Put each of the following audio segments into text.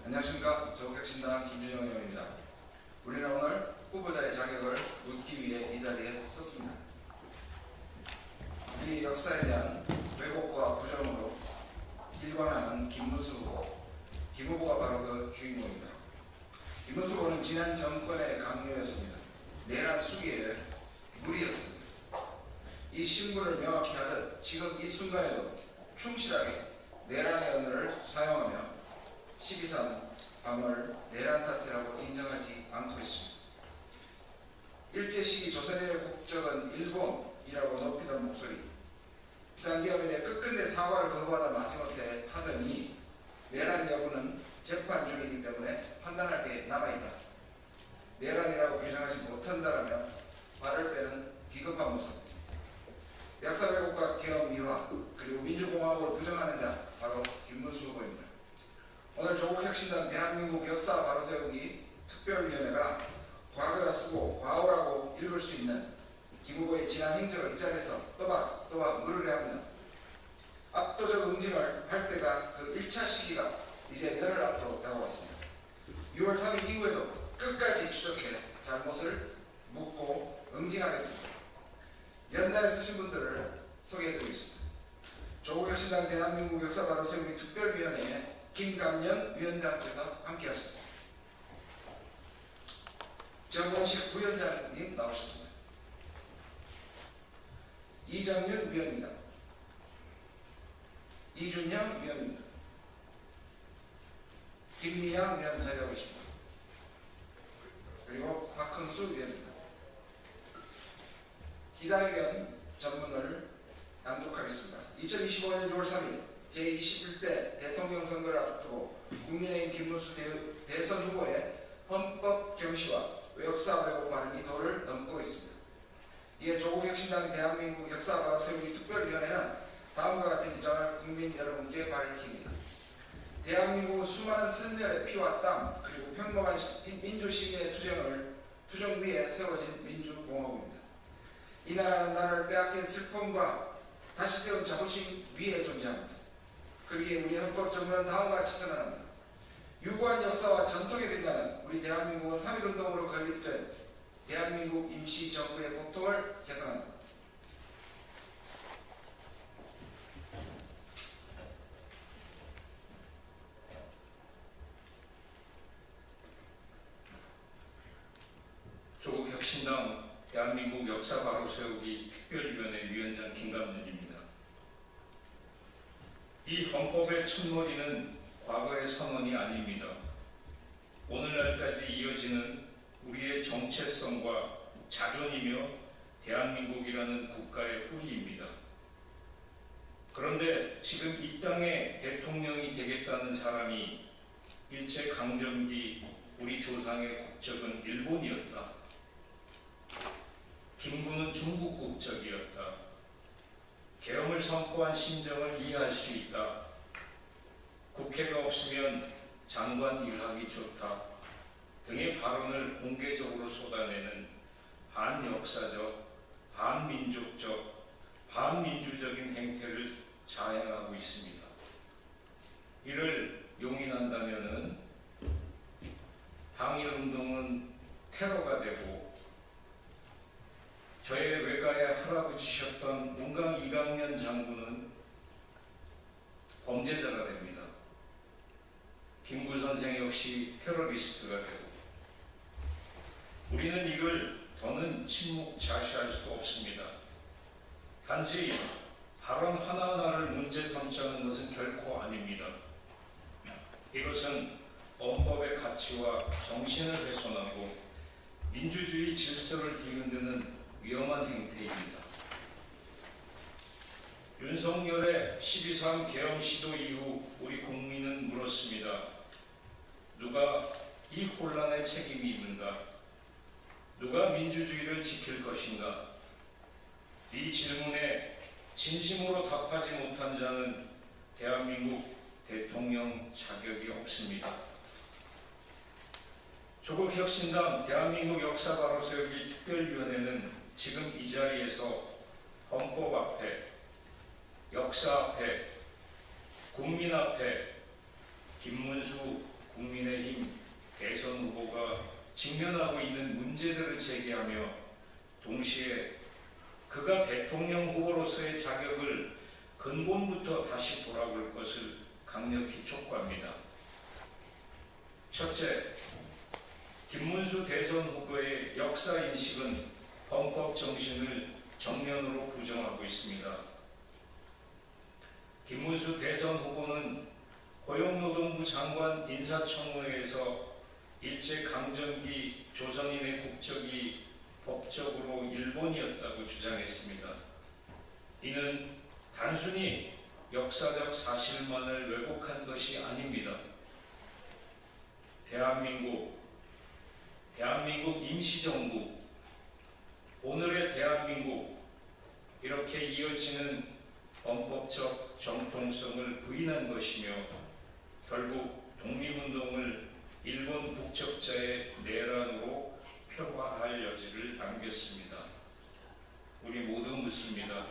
안녕하십니까. 조국혁신당 김준영 의원입니다. 우리는 오늘 후보자의 자격을 묻기 위해 이 자리에 섰습니다. 우리 역사에 대한 왜곡과 부정으로 일관하는 김문수 후보. 김 후보가 바로 그 주인공입니다. 김문수 후보는 지난 정권의 강요였습니다. 내란 수기의 무리였습니다. 이 신분을 명확히 하듯 지금 이 순간에도 충실하게 내란의 언어를 사용하며 12.3 밤을 내란 사태라고 인정하지 않고 있습니다. 일제시기 조선인의 국적은 일본이라고 높이던 목소리, 비상계엄에 대해 끝끝내 사과를 거부하다 마지못해 하더니 내란 여부는 재판 중이기 때문에 판단할 게 남아있다. 내란이라고 규정하지 못한다라며 발을 빼는 비겁한 모습. 역사 왜곡과 계엄 미화 그리고 민주공화국을 부정하는 자 바로 김문수 후보입니다. 오늘 조국혁신당 대한민국 역사 바로세우기 특별위원회가 과거라 쓰고 과오라고 읽을 수 있는 김 후보의 지난 행적을 이 자리에서 또박 물으려하며 압도적 응징을 할 때가 그 1차 시기가 이제 열흘 앞으로 다가왔습니다. 6월 3일 이후에도 끝까지 추적해 잘못을 묻고 응징하겠습니다. 연단에 쓰신 분들을 소개해드리겠습니다. 조국혁신당 대한민국 역사 바로세우기 특별위원회에 김감년 위원장께서 함께하셨습니다. 정원식 부위원장님 나오셨습니다. 이정윤 위원입니다. 이준영 위원입니다. 김미양 위원 자리하고 계십니다. 그리고 박흥수 위원입니다. 기자회견 전문을 낭독하겠습니다. 2025년 6월 3일 제21대 대통령 선거를 앞두고 국민의힘 김문수 대선 후보의 헌법 경시와 역사 왜곡 발언이 도를 넘고 있습니다. 이에 조국혁신당 대한민국 역사 바로세우기 특별위원회는 다음과 같은 입장을 국민 여러분께 밝힙니다. 대한민국은 수많은 선열의 피와 땀 그리고 평범한 민주시민의 투정 위에 세워진 민주공화국입니다. 이 나라는 나라를 빼앗긴 슬픔과 다시 세운 자부심 위에 존재합니다. 그러기에 우리 헌법 정부는 다음과 같이 선언합니다. 유구한 역사와 전통에 빛나는 우리 대한민국은 3.1운동으로 건립된 대한민국 임시정부의 국토를 개성합니다. 조국혁신당 대한민국 역사 바로세우기 특별위원회 위원장 김감년입니다. 이 헌법의 첫머리는 과거의 선언이 아닙니다. 오늘날까지 이어지는 우리의 정체성과 자존이며 대한민국이라는 국가의 뿌리입니다. 그런데 지금 이 땅의 대통령이 되겠다는 사람이 일제강점기 우리 조상의 국적은 일본이었다. 김구는 중국 국적이었다. 계엄을 선포한 심정을 이해할 수 있다. 국회가 없으면 장관 일하기 좋다 등의 발언을 공개적으로 쏟아내는 반역사적, 반민족적, 반민주적인 행태를 자행하고 있습니다. 이를 용인한다면 항일운동은 테러가 되고 저의 외가의 할아버지셨던 문강 이강년 장군은 범죄자가 됩니다. 김구 선생 역시 테러리스트가 되고 우리는 이걸 더는 침묵자시할 수 없습니다. 단지 발언 하나하나를 문제 삼자는 것은 결코 아닙니다. 이것은 헌법의 가치와 정신을 훼손하고 민주주의 질서를 뒤흔드는 위험한 행태입니다. 윤석열의 12.3 계엄 시도 이후 우리 국민은 물었습니다. 누가 이 혼란에 책임이 있는가? 누가 민주주의를 지킬 것인가? 이 질문에 진심으로 답하지 못한 자는 대한민국 대통령 자격이 없습니다. 조국혁신당 대한민국 역사 바로세우기 특별위원회는 지금 이 자리에서 헌법 앞에, 역사 앞에, 국민 앞에 김문수 국민의힘 대선 후보가 직면하고 있는 문제들을 제기하며 동시에 그가 대통령 후보로서의 자격을 근본부터 다시 돌아볼 것을 강력히 촉구합니다. 첫째, 김문수 대선 후보의 역사인식은 헌법 정신을 정면으로 부정하고 있습니다. 김문수 대선 후보는 고용노동부 장관 인사청문회에서 일제강점기 조선인의 국적이 법적으로 일본이었다고 주장했습니다. 이는 단순히 역사적 사실만을 왜곡한 것이 아닙니다. 대한민국 임시정부, 오늘의 대한민국, 이렇게 이어지는 헌법적 정통성을 부인한 것이며 결국 독립운동을 일본 국적자의 내란으로 표방할 여지를 남겼습니다. 우리 모두 묻습니다.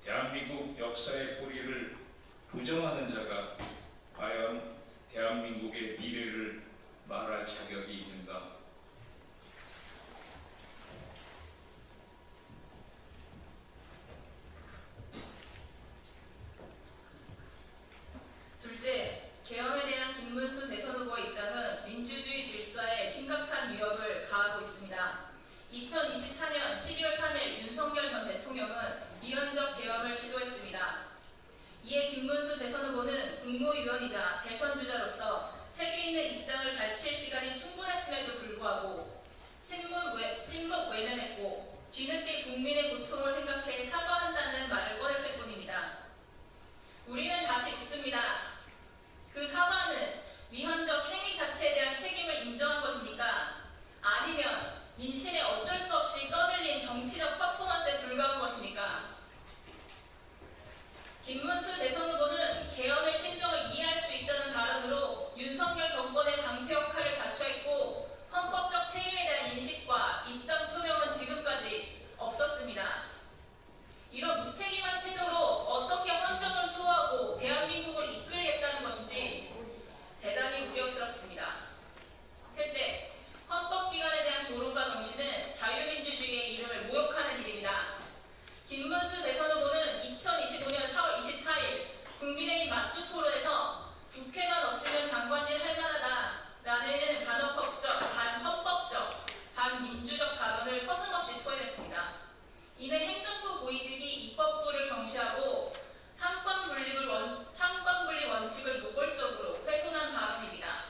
대한민국 역사의 뿌리를 부정하는 자가 과연 대한민국의 미래를 말할 자격이 있는가? 둘째, 계엄에 대한 김문수 대선 후보의 입장은 민주주의 질서에 심각한 위협을 가하고 있습니다. 2024년 12월 3일 윤석열 전 대통령은 위헌적 계엄을 시도했습니다. 이에 김문수 대선 후보는 국무위원이자 대선 주자로서 책임있는 입장을 밝힐 시간이 충분했음에도 불구하고 침묵 외면했고 뒤늦게 국민의 고통을 생각해 사과한다는 말을 꺼냈을 뿐입니다. 우리는 다시 묻습니다. 그 사과는 위헌적 행위 자체에 대한 책임을 인정한 것입니까? 아니면 민심에 어쩔 수 없이 떠밀린 정치적 퍼포먼스에 불과한 것입니까? 김문수 대선 후보는 계엄의 심정을 이해할 수 있다는 발언으로 윤석열 정권의 방패 역할을 자초했고 헌법적 책임에 대한 인식과 입장 표명은 지금까지 없었습니다. 이런 무책임한 태도로 어떻게 헌정을 수호하고 대한민국을 이끌겠다는 것인지 대단히 우려스럽습니다. 셋째, 헌법기관에 대한 조롱과 경시는 자유민주주의의 이름을 모욕하는 일입니다. 김문수 대선 후보는 2025년 4월 24일 국민의힘 맞수 토론에서 국회만 없으면 장관일 할 만하다라는 반헌법적, 반민주적 발언을 서슴없이 토해냈습니다. 이는 행정부 고위직이 입법부를 경시하고 삼권분리 원칙을 노골적으로 훼손한 발언입니다.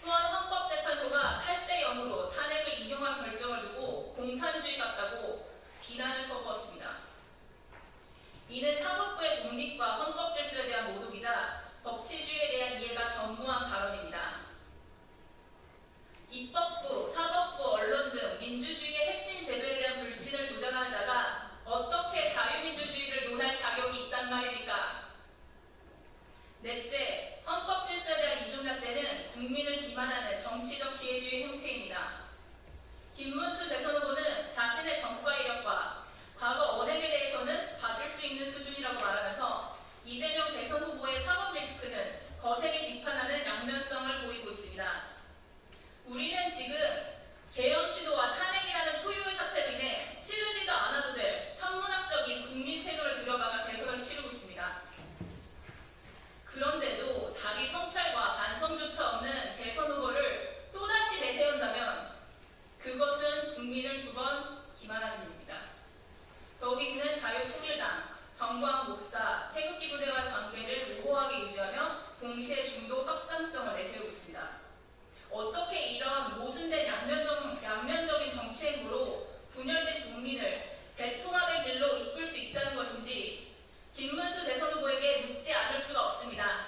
또한 헌법재판소가 8대 0으로 탄핵을 인용한 결정을 두고 공산주의 같다고 비난을 퍼부었습니다. 이는 사법부의 독립과 헌법 질서에 대한 모독이자 법치주의에 대한 이해가 전무한 발언입니다. 입법부, 사법부, 언론 등 민주주의의 핵심 제도에 대한 불신을 조장하는 자가 어떻게 자유민주주의를 논할 자격이 있단 말입니까? 넷째, 헌법 질서에 대한 이중잣대는 국민을 기만하는 정치적 기회주의 형태입니다. 김문수 대선 후보는 자신의 정과 이력과 과거 언행에 대해서는 봐줄 수 있는 수준이라고 말하면서 이재명 대선 후보의 사법 리스크는 거세게 비판하는 양면성을 보이고 있습니다. 우리는 지금 계엄 시도와 탄핵이라는 초유의 사태로 인해 치르지도 않아도 될 천문학적인 국민 세금을 들여가며 대선을 치르고 있습니다. 그런데도 자기 성찰과 반성조차 없는 대선 후보를 또다시 내세운다면 그것은 국민을 두 번 기만하는 일입니다. 더욱이 그는 자유통일당, 정광 목사, 태극기 부대와의 관계를 모호하게 유지하며 동시에 중도 확장성을 내세우고 있습니다. 어떻게 이런 모순된 양면적인 정치 행보로 분열된 국민을 대통합의 길로 이끌 수 있다는 것인지 김문수 대선 후보에게 묻지 않을 수가 없습니다.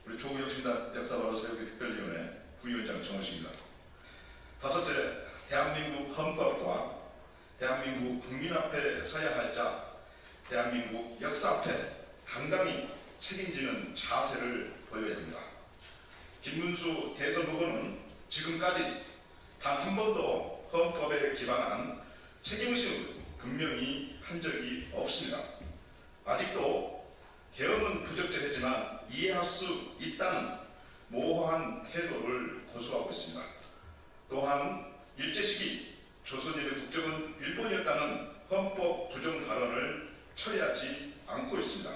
우리 조국혁신당 역사바로 세우기 특별위원회 부위원장 정호식입니다. 다섯째, 대한민국 헌법과 대한민국 국민 앞에 서야 할 자, 대한민국 역사 앞에 당당히 책임지는 자세를 보여야 됩니다. 김문수 대선 후보는 지금까지 단 한 번도 헌법에 기반한 책임의식 분명히 한 적이 없습니다. 아직도 계엄은 부적절했지만 이해할 수 있다는 모호한 태도를 고수하고 있습니다. 또한 일제시기 조선인의 국적은 일본이었다는 헌법 부정 발언을 철회하지 않고 있습니다.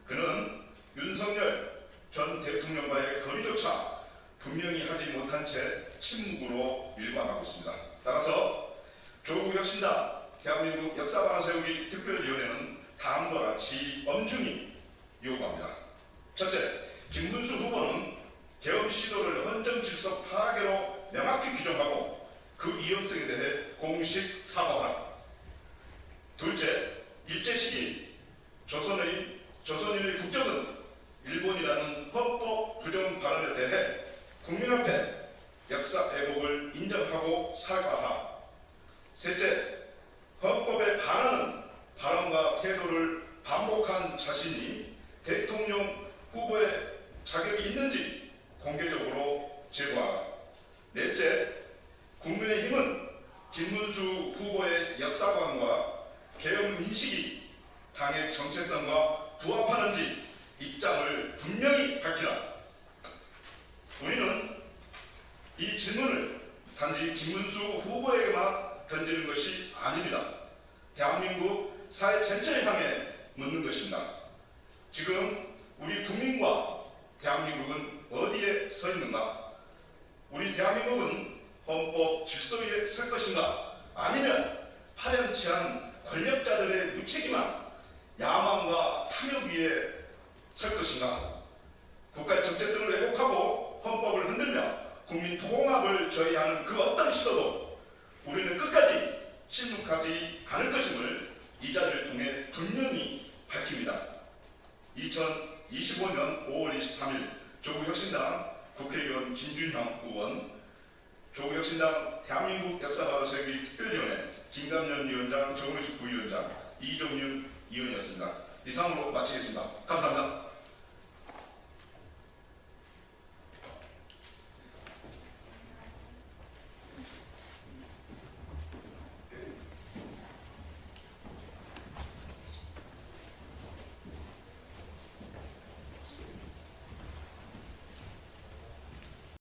그는 윤석열 전 대통령과의 거리조차 분명히 하지 못한 채 침묵으로 일관하고 있습니다. 따라서 조국 혁신당 대한민국 역사관화 세우기 특별위원회는 다음과 같이 엄중히 요구합니다. 첫째, 김문수 후보는 계엄 시도를 헌정 질서 파괴로 명확히 규정하고 그 위험성에 대해 공식 사과하라. 둘째, 일제시기 조선인의 국적은 일본이라는 헌법 부정 발언에 대해 국민 앞에 역사 왜곡을 인정하고 사과하라. 셋째, 헌법에 반하는 발언과 태도를 반복한 자신이 대통령 후보의 자격이 있는지 공개적으로 제보하라. 넷째, 국민의힘은 김문수 후보의 역사관과 계엄 인식이 당의 정체성과 부합하는지 입장을 분명히 밝히라. 우리는 이 질문을 단지 김문수 후보에게만 던지는 것이 아닙니다. 대한민국 사회 전체를 향해 묻는 것입니다. 지금 우리 국민과 대한민국은 어디에 서 있는가? 우리 대한민국은 헌법 질서 위에 설 것인가? 아니면 파렴치한 권력자들의 무책임한 야망과 탐욕 위에 설 것인가? 국가의 정체성을 왜곡하고 헌법을 흔들며 국민 통합을 저해하는 그 어떤 시도도 우리는 끝까지 침묵하지 않을 것임을 이 자리를 통해 분명히 밝힙니다. 2025년 5월 23일 조국혁신당 국회의원 김준형 의원, 조국혁신당 대한민국 역사관화 세우기 특별위원회 김감년 위원장, 정우식 부위원장, 이종윤 의원이었습니다. 이상으로 마치겠습니다. 감사합니다.